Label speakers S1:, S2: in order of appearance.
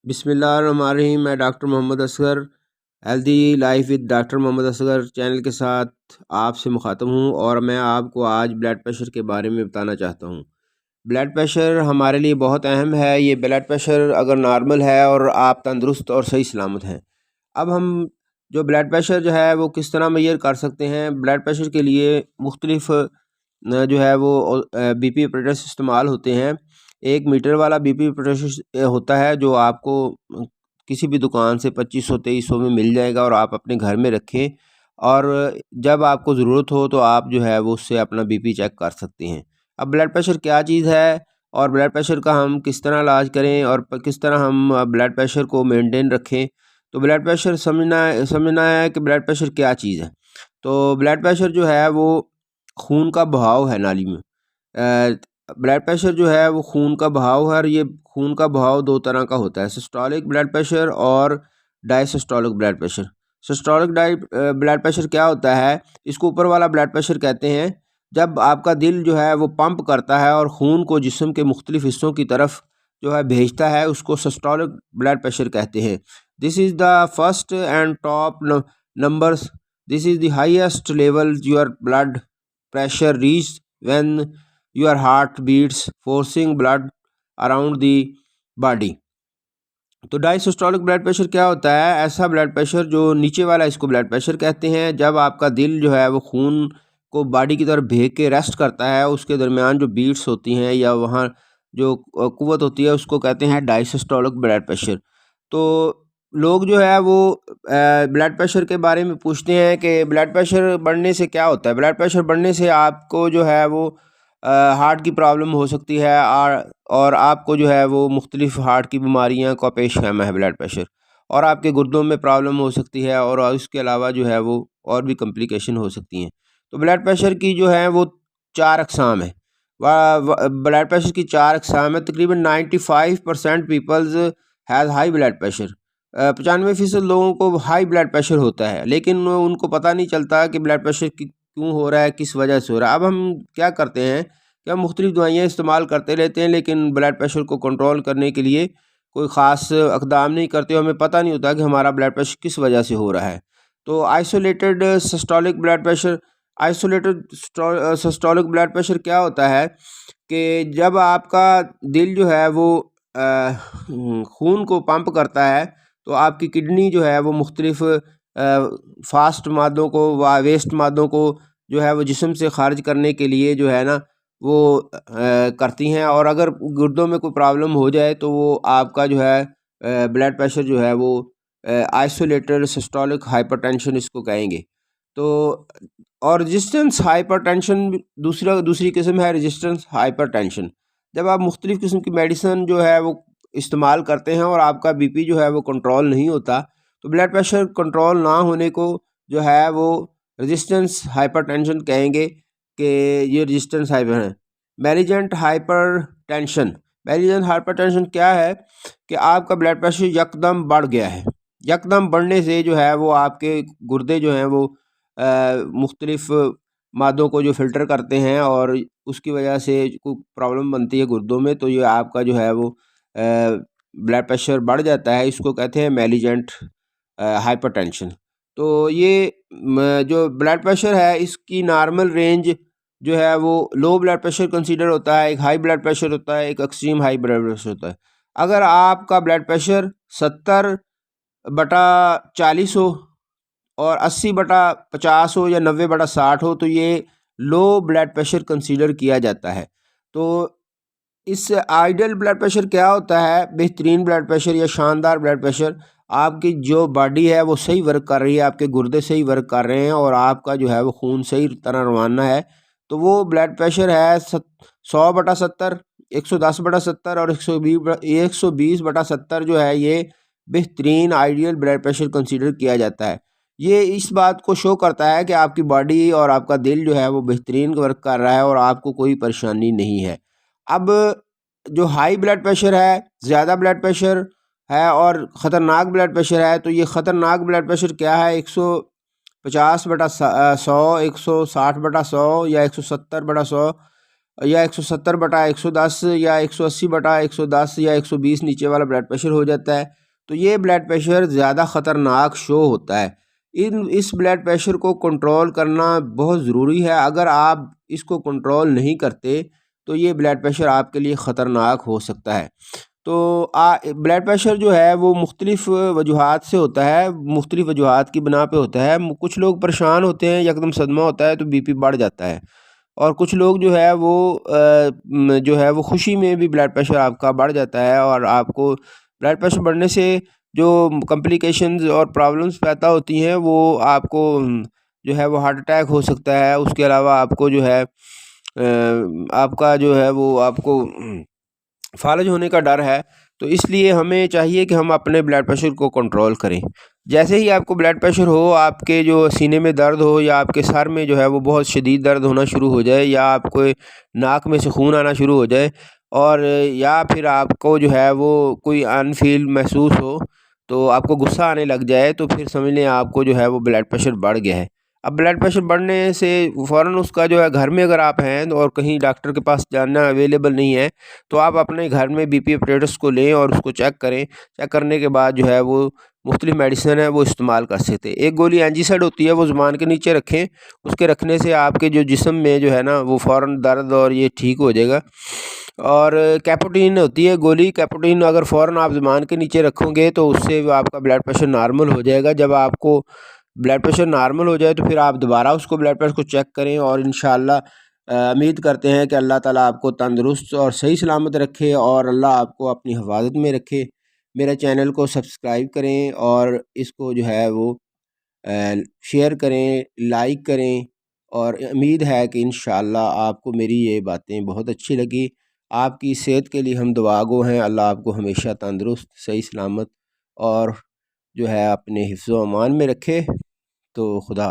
S1: बिस्मिल्लाहिर्रहमानिर्रहीम। मैं doctor Mohammad Asgar healthy life with doctor Mohammad Asgar channel के साथ आपसे मुखातब हूँ और मैं आपको आज ब्लड प्रेशर के बारे में बताना चाहता हूँ। ब्लड प्रेशर हमारे लिए बहुत अहम है। ये ब्लड प्रेशर अगर नॉर्मल है और आप तंदुरुस्त और सही सलामत हैं। अब हम जो ब्लड प्रेशर जो है वो किस तरह मेजर कर सकते हैं। ब्लड प्रेशर के लिए मुख्तलिफ जो है वो बीपी ऑपरेटर्स इस्तेमाल होते हैं। एक मीटर वाला बीपी ऑपरेटर होता है जो आपको किसी भी दुकान से 2500-2300 में मिल जाएगा और आप अपने घर में रखें और जब आपको ज़रूरत हो तो आप जो है वो उससे अपना बीपी चेक कर सकते हैं। अब ब्लड प्रेशर क्या चीज़ है और ब्लड प्रेशर का हम किस तरह इलाज करें और किस तरह हम ब्लड प्रेशर को मेंटेन रखें। तो ब्लड प्रेशर समझना है कि ब्लड प्रेशर क्या चीज़ है। तो ब्लड प्रेशर जो है वो खून का बहाव है नाली में। ब्लड प्रेशर जो है वो खून का बहाव है और ये खून का बहाव दो तरह का होता है, सिस्टोलिक ब्लड प्रेशर और diastolic blood pressure. Systolic blood pressure क्या होता है, इसको ऊपर वाला ब्लड प्रेशर कहते हैं। जब आपका दिल जो है वो पंप करता है और खून को जिस्म के मुख्तलिफ हिस्सों की तरफ जो है भेजता है, उसको सिस्टोलिक ब्लड प्रेशर कहते हैं। This is the first and top numbers. This is the highest level your blood pressure reached when your heart beats forcing blood around the body। तो डायसिस्टोलिक ब्लड प्रेशर क्या होता है, ऐसा blood pressure जो नीचे वाला, इसको ब्लड प्रेशर कहते हैं। जब आपका दिल जो है वो खून को बॉडी की तरफ भेज के रेस्ट करता है, उसके दरमियान जो बीट्स होती हैं या वहाँ जो कुव्वत होती है उसको कहते हैं डायसिस्टोलिक ब्लड प्रेशर। तो लोग जो है वो ब्लड प्रेशर के बारे में पूछते हैं कि ब्लड प्रेशर बढ़ने से क्या होता है। ब्लड प्रेशर बढ़ने से आपको जो है वो हार्ट की प्रॉब्लम हो सकती है और आपको जो है वो मुख्तलिफ हार्ट की बीमारियां का पेश खैमा है ब्लड प्रेशर, और आपके गुर्दों में प्रॉब्लम हो सकती है और इसके अलावा जो है वो और भी कम्प्लिकेशन हो सकती हैं। तो ब्लड प्रेशर की जो है वो चार अकसाम है। ब्लड प्रेशर की चार अकसाम है। तकरीबन 95% peoples has high blood pressure. 95% लोगों को हाई ब्लड प्रेशर होता है, लेकिन उनको पता नहीं चलता कि ब्लड प्रेशर क्यों हो रहा है, किस वजह से हो रहा है। अब हम क्या करते हैं कि हम मुख्तलिफ दवाइयाँ इस्तेमाल करते रहते हैं, लेकिन ब्लड प्रेशर को कंट्रोल करने के लिए कोई ख़ास इक़दाम नहीं करते। हमें पता नहीं होता कि हमारा ब्लड प्रेशर किस वजह से हो रहा है। तो isolated systolic blood pressure, isolated systolic blood pressure क्या होता है कि जब आपका दिल जो है वो खून को पंप करता है तो आपकी किडनी जो है वो मुख्तलिफ फास्ट मादों को व वेस्ट मादों को जो है वो जिस्म से खारिज करने के लिए जो है ना वो करती हैं। और अगर गुर्दों में कोई प्रॉब्लम हो जाए तो वो आपका जो है ब्लड प्रेशर जो है वो आइसोलेटेड सिस्टोलिक हाइपरटेंशन इसको कहेंगे। तो और रेजिस्टेंस हाइपरटेंशन दूसरी किस्म है, रेजिस्टेंस हाइपरटेंशन। जब आप मुख्तलिफ़ किस्म की मेडिसिन जो है वो इस्तेमाल करते हैं और आपका बीपी जो है वो कंट्रोल नहीं होता, तो ब्लड प्रेशर कंट्रोल ना होने को जो है वो रेजिस्टेंस हाइपरटेंशन कहेंगे कि ये रेजिस्टेंस हाइपर है। मैलिजेंट हाइपरटेंशन, मैलिजेंट हाइपरटेंशन क्या है कि आपका ब्लड प्रेशर यकदम बढ़ गया है। यकदम बढ़ने से जो है वो आपके गुर्दे जो हैं वो मुख्तलिफ मादों को जो फ़िल्टर करते हैं और उसकी वजह से कोई प्रॉब्लम बनती है गुर्दों में, तो ये आपका जो है वो ब्लड प्रेशर बढ़ जाता है। इसको कहते हैं मैलिजेंट हाइपरटेंशन। तो ये जो ब्लड प्रेशर है इसकी नॉर्मल रेंज जो है वो लो ब्लड प्रेशर कंसीडर होता है, एक हाई ब्लड प्रेशर होता है, एक एक्सट्रीम हाई ब्लड प्रेशर होता है। अगर आपका ब्लड प्रेशर 70/40 हो और 80/50 हो या 90/60 हो तो ये लो ब्लड प्रेशर कंसीडर किया जाता है। तो इस आइडियल ब्लड प्रेशर क्या होता है, बेहतरीन ब्लड प्रेशर या शानदार ब्लड प्रेशर। आपकी जो बॉडी है वो सही वर्क कर रही है, आपके गुर्दे सही वर्क कर रहे हैं और आपका जो है वो खून सही तरह रवाना है, तो वो ब्लड प्रेशर है 100/70, 110/70 और 120/70 जो है ये बेहतरीन आइडियल ब्लड प्रेशर कंसीडर किया जाता है। ये इस बात को शो करता है कि आपकी बॉडी और आपका दिल जो है वो बेहतरीन वर्क कर रहा है और आपको कोई परेशानी नहीं है। अब जो हाई ब्लड प्रेशर है, ज़्यादा ब्लड प्रेशर है और ख़तरनाक ब्लड प्रेशर है, तो ये ख़तरनाक ब्लड प्रेशर क्या है, 150/100, 160/100 या 170/100 या 170/110 या 180/110 या 120 नीचे वाला ब्लड प्रेशर हो जाता है, तो ये ब्लड प्रेशर ज़्यादा ख़तरनाक शो होता है। इस ब्लड प्रेशर को कंट्रोल करना बहुत ज़रूरी है। अगर आप इसको कंट्रोल नहीं करते तो ये ब्लड प्रेशर आपके लिए ख़तरनाक हो सकता है। तो ब्लड प्रेशर जो है वो मुख्तलिफ़ वजूहात से होता है, मुख्तलिफ़ वजूहात की बिना पे होता है। कुछ लोग परेशान होते हैं, यकदम सदमा होता है तो बीपी बढ़ जाता है, और कुछ लोग जो है वो जो है वो खुशी में भी ब्लड प्रेशर आपका बढ़ जाता है, और आपको ब्लड प्रेशर बढ़ने से जो कॉम्प्लिकेशंस और प्रॉब्लम्स पैदा होती हैं वो आपको जो है वो हार्ट अटैक हो सकता है। उसके अलावा आपको जो है आपका जो है वो आपको फालज होने का डर है। तो इसलिए हमें चाहिए कि हम अपने ब्लड प्रेशर को कंट्रोल करें। जैसे ही आपको ब्लड प्रेशर हो, आपके जो सीने में दर्द हो या आपके सर में जो है वो बहुत शदीद दर्द होना शुरू हो जाए, या आपको नाक में से खून आना शुरू हो जाए, और या फिर आपको जो है वो कोई अनफील महसूस हो, तो आपको गुस्सा आने लग जाए, तो फिर समझ लें आपको जो है वो ब्लड प्रेशर बढ़ गया है। अब ब्लड प्रेशर बढ़ने से फ़ौरन उसका जो है, घर में अगर आप हैं और कहीं डॉक्टर के पास जाना अवेलेबल नहीं है, तो आप अपने घर में बीपी ऑपरेटर्स को लें और उसको चेक करें। चेक करने के बाद जो है वो मुख्तलिफ़ मेडिसिन है वो इस्तेमाल कर सकते हैं। एक गोली एंजीसाइड होती है, वो ज़ुबान के नीचे रखें। उसके रखने से आपके जो जिस्म में जो है ना वो फ़ौरन दर्द और ये ठीक हो जाएगा। और कैपोटीन होती है गोली, कैपोटीन अगर फ़ौरन आप ज़ुबान के नीचे रखोगे तो उससे आपका ब्लड प्रेशर नॉर्मल हो जाएगा। जब आपको ब्लड प्रेशर नॉर्मल हो जाए तो फिर आप दोबारा उसको ब्लड प्रेशर को चेक करें, और इंशाअल्लाह उम्मीद करते हैं कि अल्लाह ताला आपको तंदुरुस्त और सही सलामत रखे, और अल्लाह आपको अपनी हिफाजत में रखे। मेरे चैनल को सब्सक्राइब करें और इसको जो है वो शेयर करें, लाइक करें, और उम्मीद है कि इंशाअल्लाह आपको मेरी ये बातें बहुत अच्छी लगी। आपकी सेहत के लिए हम दुआ गो हैं। अल्लाह आपको हमेशा तंदुरुस्त, सही सलामत और जो है अपने हिफ्ज़ व अमान में रखे। तो खुदा